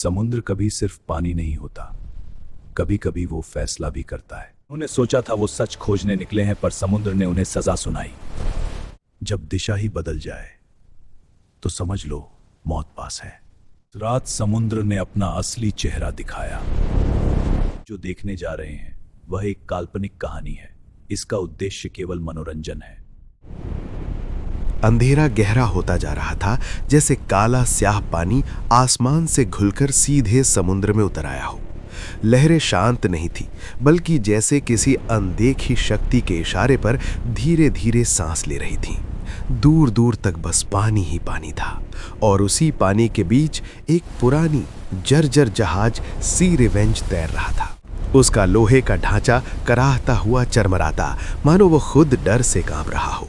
समुद्र कभी सिर्फ पानी नहीं होता, कभी कभी वो फैसला भी करता है। उन्होंने सोचा था वो सच खोजने निकले हैं, पर समुद्र ने उन्हें सजा सुनाई। जब दिशा ही बदल जाए तो समझ लो मौत पास है। रात समुद्र ने अपना असली चेहरा दिखाया। जो देखने जा रहे हैं वह एक काल्पनिक कहानी है। इसका उद्देश्य केवल मनोरंजन है। अंधेरा गहरा होता जा रहा था, जैसे काला स्याह पानी आसमान से घुलकर सीधे समुद्र में उतर आया हो। लहरें शांत नहीं थी, बल्कि जैसे किसी अनदेखी शक्ति के इशारे पर धीरे धीरे सांस ले रही थीं। दूर दूर तक बस पानी ही पानी था, और उसी पानी के बीच एक पुरानी जर्जर जहाज सी रिवेंज तैर रहा था। उसका लोहे का ढांचा कराहता हुआ चरमराता, मानो वो खुद डर से कांप रहा हो।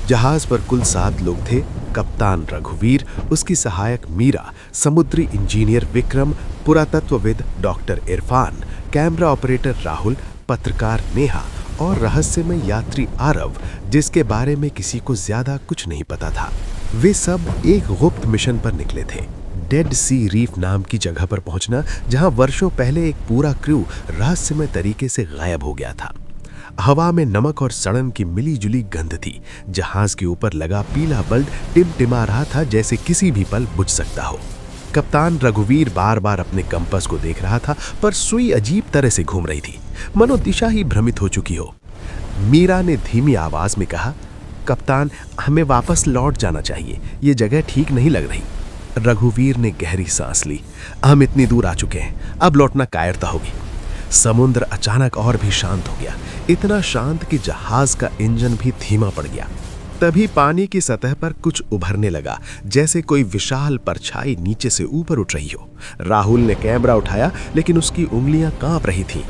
जहाज पर कुल 7 लोग थे। कप्तान रघुवीर, उसकी सहायक मीरा, समुद्री इंजीनियर विक्रम, पुरातत्वविद doctor Irfan, camera operator Rahul, पत्रकार नेहा और रहस्यमय यात्री आरव, जिसके बारे में किसी को ज्यादा कुछ नहीं पता था। वे सब एक गुप्त मिशन पर निकले थे। डेड सी रीफ नाम की जगह पर पहुंचना, जहां वर्षों पहले एक पूरा क्रू रहस्यमय तरीके से गायब हो गया था। हवा में नमक और सड़न की मिलीजुली गंध थी। जहाज के ऊपर लगा पीला बल्ब टिमटिमा रहा था, जैसे किसी भी पल बुझ सकता हो। कप्तान रघुवीर बार बार अपने कंपास को देख रहा था, पर सुई अजीब तरह से घूम रही थी, मनो दिशा ही भ्रमित हो चुकी हो। मीरा ने धीमी आवाज में कहा, कप्तान, हमें वापस लौट जाना चाहिए, ये जगह ठीक नहीं लग रही। रघुवीर ने गहरी सांस ली। हम इतनी दूर आ चुके हैं, अब लौटना कायरता होगी। समुद्र अचानक और भी शांत हो गया, इतना शांत कि जहाज का इंजन भी धीमा पड़ गया। तभी पानी की सतह पर कुछ उभरने लगा, जैसे कोई विशाल परछाई नीचे से ऊपर उठ रही हो। राहुल ने कैमरा उठाया, लेकिन उसकी उंगलियां कांप रही थीं।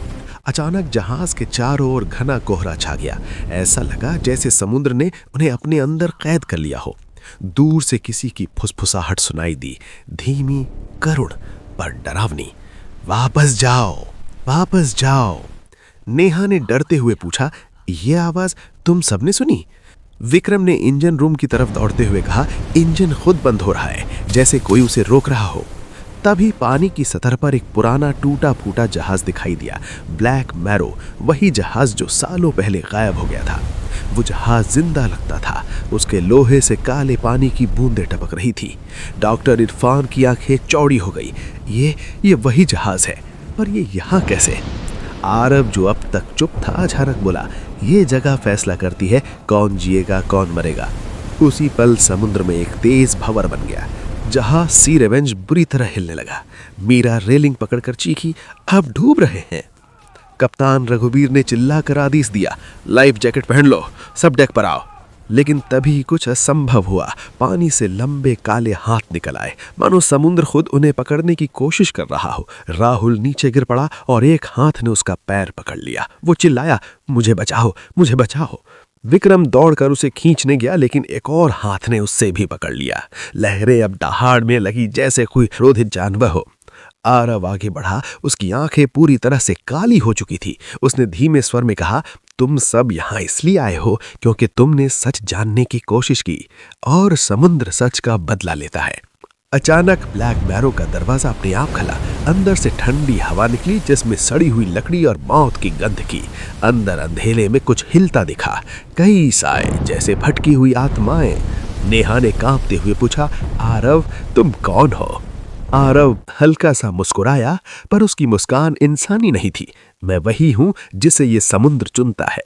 अचानक जहाज के चारों ओर घना कोहरा छा गया। ऐसा लगा जैसे समुद्र ने उन्हें अपने अंदर कैद कर लिया हो। दूर से किसी की फुसफुसाहट सुनाई दी, धीमी, करुण पर डरावनी। वापस जाओ, वापस जाओ। नेहा ने डरते हुए पूछा, यह आवाज तुम सबने सुनी? विक्रम ने इंजन रूम की तरफ दौड़ते हुए कहा, इंजन खुद बंद हो रहा है, जैसे कोई उसे रोक रहा हो। तभी पानी की सतह पर एक पुराना टूटा फूटा जहाज दिखाई दिया। ब्लैक मैरो, वही जहाज जो सालों पहले गायब हो गया था। वो जहाज जिंदा लगता था, उसके लोहे से काले पानी की बूंदें टपक रही थी। डॉक्टर इरफान की आंखें चौड़ी हो गई। ये वही जहाज है, पर ये यहाँ कैसे? आरव, जो अब तक चुप था, अचानक बोला, ये जगह फैसला करती है कौन जिएगा कौन मरेगा। उसी पल समुद्र में एक तेज भंवर बन गया। जहाज सी रिवेंज बुरी तरह हिलने लगा। मीरा रेलिंग पकड़कर चीखी, अब डूब रहे हैं। कप्तान रघुवीर ने चिल्लाकर आदेश दिया, लाइफ जैकेट पहन लो, सब डेक पर आओ। लेकिन तभी कुछ असंभव हुआ। पानी से लंबे काले हाथ निकल आए, मानो समुद्र खुद उन्हें पकड़ने की कोशिश कर रहा हो। राहुल नीचे गिर पड़ा और एक हाथ ने उसका पैर पकड़ लिया। वो चिल्लाया, मुझे बचाओ, मुझे बचाओ। विक्रम दौड़कर उसे खींचने गया, लेकिन एक और हाथ ने उससे भी पकड़ लिया। लहरें अब दहाड़ में लगी, जैसे कोई क्रोधित जानवर हो। आरव आगे बढ़ा, उसकी आंखें पूरी तरह से काली हो चुकी थी। उसने धीमे स्वर में कहा, तुम सब यहाँ इसलिए आए हो क्योंकि तुमने सच जानने की कोशिश की, और समुद्र सच का बदला लेता है। अचानक ब्लैक मैरो का दरवाजा अपने आप खुला। अंदर से ठंडी हवा निकली, जिसमें सड़ी हुई लकड़ी और मौत की गंध की। अंदर अंधेरे में कुछ हिलता दिखा, कई साए जैसे भटकी हुई आत्माएं। नेहा ने कांपते हुए पूछा, आरव, तुम कौन हो? आरव हल्का सा मुस्कुराया, पर उसकी मुस्कान इंसानी नहीं थी। मैं वही हूं जिसे ये समुद्र चुनता है।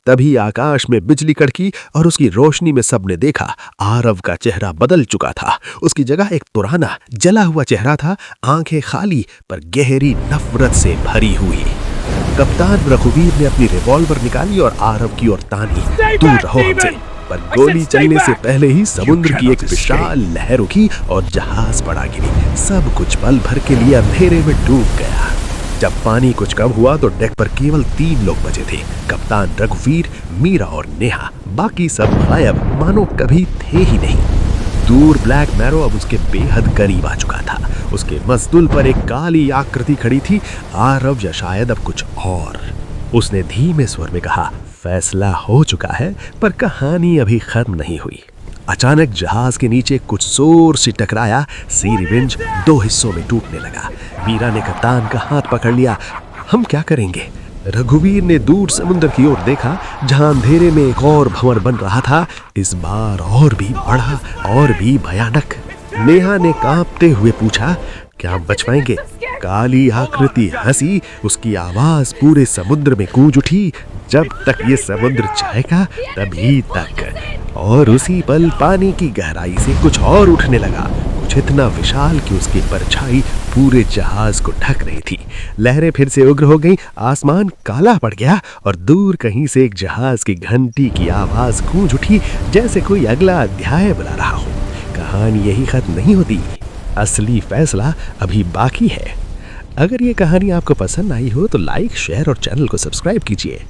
तभी आकाश में बिजली कड़की, और उसकी रोशनी में सबने देखा आरव का चेहरा बदल चुका था। उसकी जगह एक पुराना जला हुआ चेहरा था, आंखें खाली पर गहरी नफरत से भरी हुई। कप्तान रघुवीर ने अपनी रिवॉल्वर निकाली और आरव की ओर तानी, दूर रहो हमसे। पर गोली चलने से पहले ही समुद्र की एक विशाल लहर उठी और जहाज पड़ा गिरी। सब कुछ पल भर के लिए अंधेरे में डूब गया। जब पानी कुछ कम हुआ तो डेक पर केवल 3 लोग बचे थे, कप्तान रघुवीर, मीरा और नेहा। बाकी सब गायब, मानो कभी थे ही नहीं। दूर ब्लैक मैरो अब उसके बेहद करीब आ चुका था। उसके मस्तूल पर एक काली आकृति खड़ी थी। आरव या शायद अब कुछ और। उसने धीमे स्वर में कहा, फैसला हो चुका है, पर कहानी अभी खत्म नहीं हुई। अचानक जहाज के नीचे कुछ जोर से टकराया। सी रिवेंज 2 हिस्सों में टूटने लगा। वीरा ने कप्तान का हाथ पकड़ लिया। हम क्या करेंगे? रघुवीर ने दूर समुद्र की ओर देखा, जहां अंधेरे में एक और भंवर बन रहा था, इस बार और भी बड़ा और भी भयानक। नेहा ने कांपते हुए पूछा, क्या आप बच पाएंगे? काली आकृति हंसी, उसकी आवाज पूरे समुद्र में गूंज उठी। जब तक ये समुद्र जाएगा तभी तक। और उसी पल पानी की गहराई से कुछ और उठने लगा, कुछ इतना विशाल कि उसकी परछाई पूरे जहाज को ढक रही थी। लहरें फिर से उग्र हो गईं, आसमान काला पड़ गया और दूर कहीं से एक जहाज की घंटी की आवाज गूंज उठी, जैसे कोई अगला अध्याय बुला रहा हो। कहानी यही खत्म नहीं होती, असली फैसला अभी बाकी है। अगर ये कहानी आपको पसंद आई हो तो लाइक, शेयर और चैनल को सब्सक्राइब कीजिए।